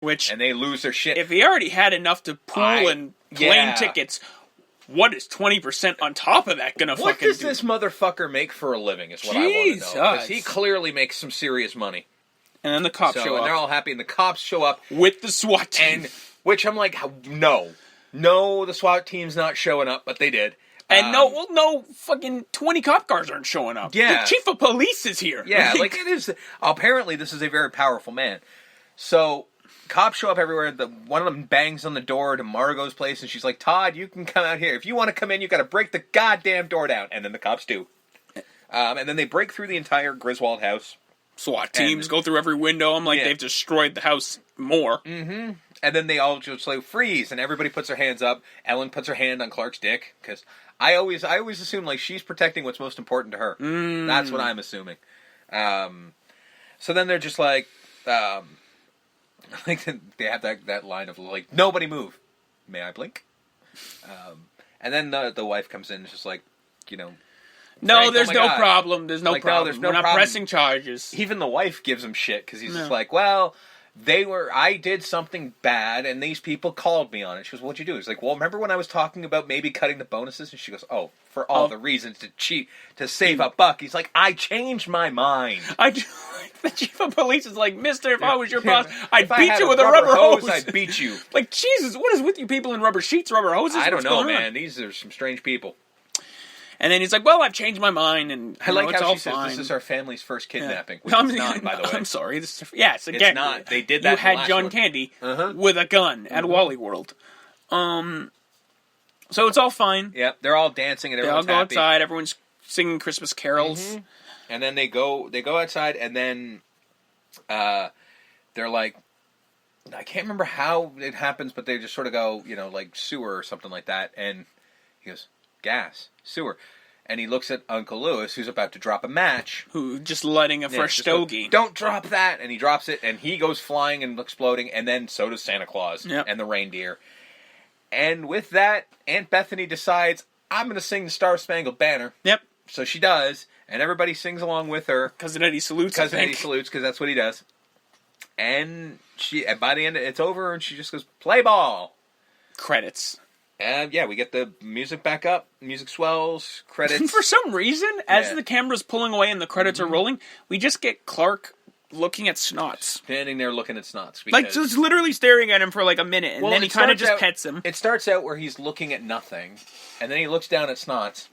Which, and they lose their shit. If he already had enough to pool and plane tickets, what is 20% on top of that gonna fucking do? What does this motherfucker make for a living is what I want to know. Because he clearly makes some serious money. And then the cops show up. And they're all happy, and the cops show up. With the SWAT team. Which I'm like, no. No, the SWAT team's not showing up, but they did. And no fucking 20 cop cars aren't showing up. Yeah. The chief of police is here. Yeah, like it is. Apparently, this is a very powerful man. So, cops show up everywhere. One of them bangs on the door to Margot's place, and she's like, Todd, you can come out here. If you want to come in, you got to break the goddamn door down. And then the cops do. And then they break through the entire Griswold house. SWAT teams go through every window. I'm like, they've destroyed the house more. Mm-hmm. And then they all just like freeze, and everybody puts their hands up. Ellen puts her hand on Clark's dick, because I always assume like she's protecting what's most important to her. That's what I'm assuming. So then they're just like they have that line of like, nobody move. May I blink? And then the wife comes in and is just like, no, Frank, there's no problem. There's no problem. No, there's no We're not problem. pressing charges. Even the wife gives him shit, because he's just like, well, I did something bad, and these people called me on it. She goes, what'd you do? He's like, well, remember when I was talking about maybe cutting the bonuses? And she goes, oh, for all the reasons to cheat, to save a buck. He's like, I changed my mind. The chief of police is like, mister, if I was your boss, I'd If I beat had you with a rubber hose. I'd beat you. Like, Jesus, what is with you people in rubber sheets, rubber hoses? I don't know, on? man. These are some strange people. And then he's like, well, I've changed my mind, and I like it's how all she says fine. this is our family's first kidnapping, which is not, by the way. I'm sorry. It's again. It's not. They did that You had last John one. Candy with a gun at Wally World. So it's all fine. Yep, they're all dancing, and everyone's happy. They all go happy. outside. Everyone's singing Christmas carols. And then they go outside, and then they're like, I can't remember how it happens, but they just sort of go, like sewer or something like that. And he goes, gas, sewer. And he looks at Uncle Lewis, who's about to drop a match. Who just lighting a fresh stogie. Don't drop that! And he drops it, and he goes flying and exploding, and then so does Santa Claus and the reindeer. And with that, Aunt Bethany decides, I'm going to sing the Star Spangled Banner. Yep. So she does, and everybody sings along with her. Cousin Eddie salutes, because that's what he does. And by the end, it's over, and she just goes, play ball! Credits. And we get the music back up, music swells, credits. For some reason, as the camera's pulling away and the credits are rolling, we just get Clark looking at Snots. Standing there looking at Snots. Like, just literally staring at him for like a minute, and then he kind of just pets him. It starts out where he's looking at nothing, and then he looks down at Snots,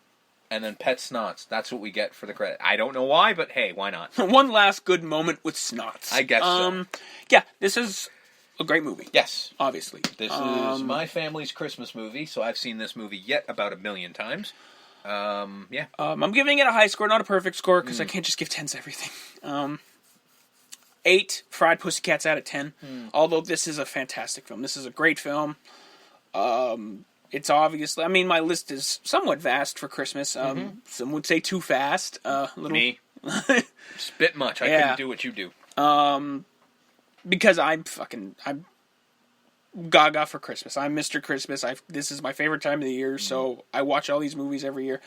and then pets Snots. That's what we get for the credit. I don't know why, but hey, why not? One last good moment with Snots. I guess so. Yeah, this is a great movie. Yes. Obviously. This is my family's Christmas movie, so I've seen this movie yet about 1 million times. I'm giving it a high score, not a perfect score, because I can't just give 10s everything. 8 fried pussycats out of 10. Although this is a fantastic film. This is a great film. It's obviously... my list is somewhat vast for Christmas. Some would say too fast. Me. Spit much. I couldn't do what you do. Because I'm gaga for Christmas. I'm Mr. Christmas. This is my favorite time of the year, so I watch all these movies every year.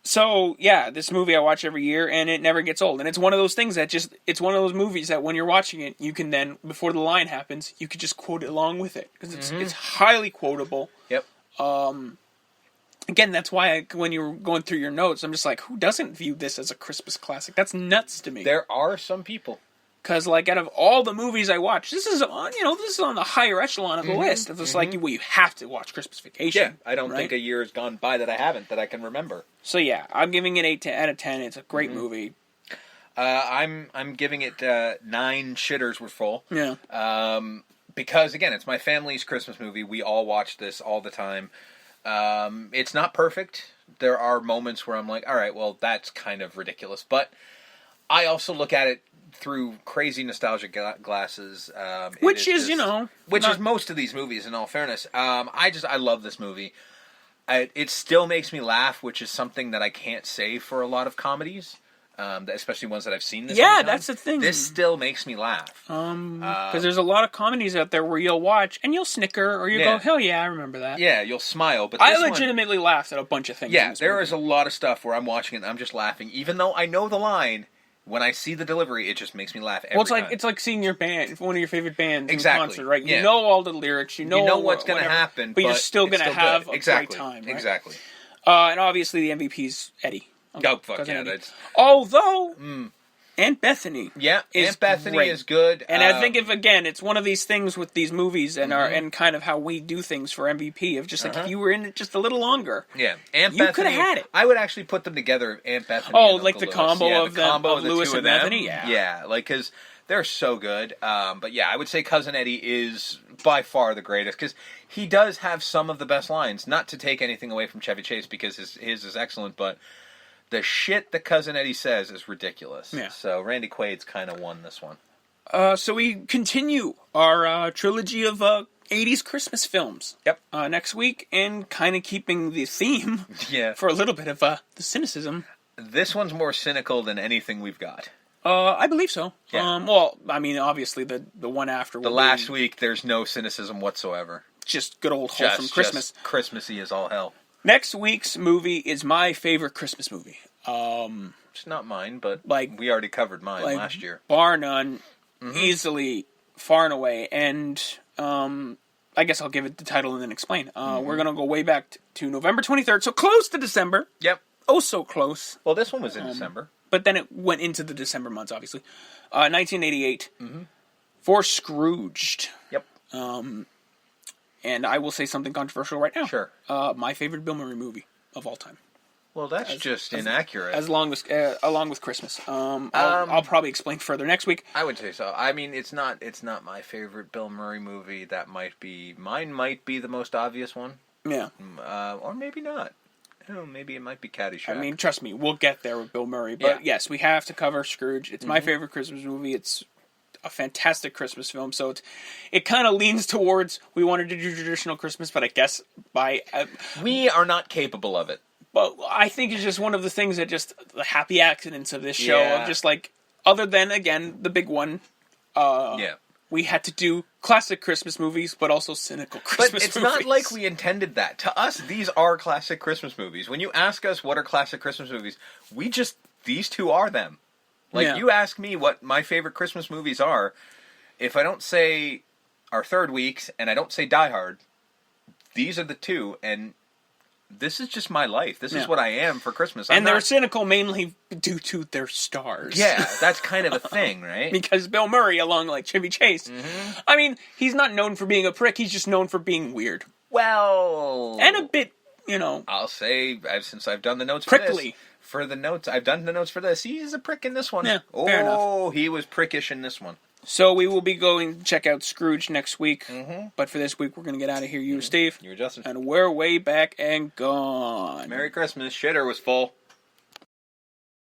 So, yeah, this movie I watch every year, and it never gets old. And it's one of those things it's one of those movies that when you're watching it, you can then, before the line happens, you could just quote it along with it. Because it's highly quotable. Yep. Again, that's why when you were going through your notes, I'm just like, who doesn't view this as a Christmas classic? That's nuts to me. There are some people. Because, out of all the movies I watch, this is on the higher echelon of the list. It's like, you have to watch Christmas Vacation. Yeah, I don't think a year has gone by that I haven't, that I can remember. So, yeah, I'm giving it 8 out of 10. It's a great movie. I'm giving it 9 shitters were full. Yeah. Because, again, it's my family's Christmas movie. We all watch this all the time. It's not perfect. There are moments where I'm like, all right, well, that's kind of ridiculous. But I also look at it through crazy nostalgic glasses. Which is most of these movies, in all fairness. I love this movie. It still makes me laugh, which is something that I can't say for a lot of comedies, especially ones that I've seen this Yeah, that's the thing. This still makes me laugh. Because there's a lot of comedies out there where you'll watch, and you'll snicker, or you go, hell yeah, I remember that. Yeah, you'll smile. But I legitimately laughed at a bunch of things. Yeah, there is a lot of stuff where I'm watching it and I'm just laughing, even though I know the line, When I see the delivery, it just makes me laugh every Well, time. it's like seeing your band, one of your favorite bands Exactly. in concert, right? Yeah. You know all the lyrics, you know what's going to whatever, happen, but you're still going to have good. a great time, right? Exactly. And obviously the MVP's Eddie. Oh, fuck Cousin yeah. Eddie. That's... Although, Aunt Bethany Aunt Bethany great. is good. And I think it's one of these things with these movies and and kind of how we do things for MVP of just like if you were in it just a little longer, Aunt you Bethany, could have had it. I would actually put them together, Aunt Bethany. Oh, and like Uncle the Lewis. combo of the them, combo of the Lewis two and of them. Bethany. Yeah, like because they're so good. But yeah, I would say Cousin Eddie is by far the greatest because he does have some of the best lines. Not to take anything away from Chevy Chase because his is excellent, but the shit that Cousin Eddie says is ridiculous. Yeah. So Randy Quaid's kind of won this one. So we continue our trilogy of 80s Christmas films. Yep. Next week, and kind of keeping the theme Yeah. for a little bit of the cynicism. This one's more cynical than anything we've got. I believe so. Yeah. Well, I mean, obviously the one after The last week, there's no cynicism whatsoever. just good old wholesome Christmas. Just Christmassy as all hell. Next week's movie is my favorite Christmas movie. It's not mine, but Like- we already covered mine Like, last year. bar none, easily, far and away. And I guess I'll give it the title and then explain. We're going to go way back to November 23rd, so close to December. Yep. Oh, so close. Well, this one was in December. But then it went into the December months, obviously. 1988, for Scrooged. Yep. And I will say something controversial right now. Sure. My favorite Bill Murray movie of all time. Well, that's just inaccurate. Along with Christmas. I'll probably explain further next week. I would say so. I mean, it's not my favorite Bill Murray movie. Mine might be the most obvious one. Yeah. Or maybe not. Oh, maybe it might be Caddyshack. I mean, trust me, we'll get there with Bill Murray. But yes, we have to cover Scrooge. It's my favorite Christmas movie. It's a fantastic Christmas film. So it kind of leans towards we wanted to do traditional Christmas, but I guess we are not capable of it. But I think it's just one of the things that just the happy accidents of this show of just like other than again the big one. We had to do classic Christmas movies, but also cynical Christmas movies. But it's not like we intended that. To us, these are classic Christmas movies. When you ask us what are classic Christmas movies, these two are them. Like, you ask me what my favorite Christmas movies are, if I don't say our third weeks, and I don't say Die Hard, these are the two, and this is just my life. This is what I am for Christmas. And they're cynical mainly due to their stars. Yeah, that's kind of a thing, right? Because Bill Murray, along like Chevy Chase, I mean, he's not known for being a prick, he's just known for being weird. Well... And a bit, I'll say, since I've done the notes prickly. For the notes, I've done the notes for this. He's a prick in this one. Yeah, fair enough. He was prickish in this one. So we will be going to check out Scrooge next week. But for this week, we're going to get out of here. You, Steve. You, Justin. And we're way back and gone. Merry Christmas. Shitter was full.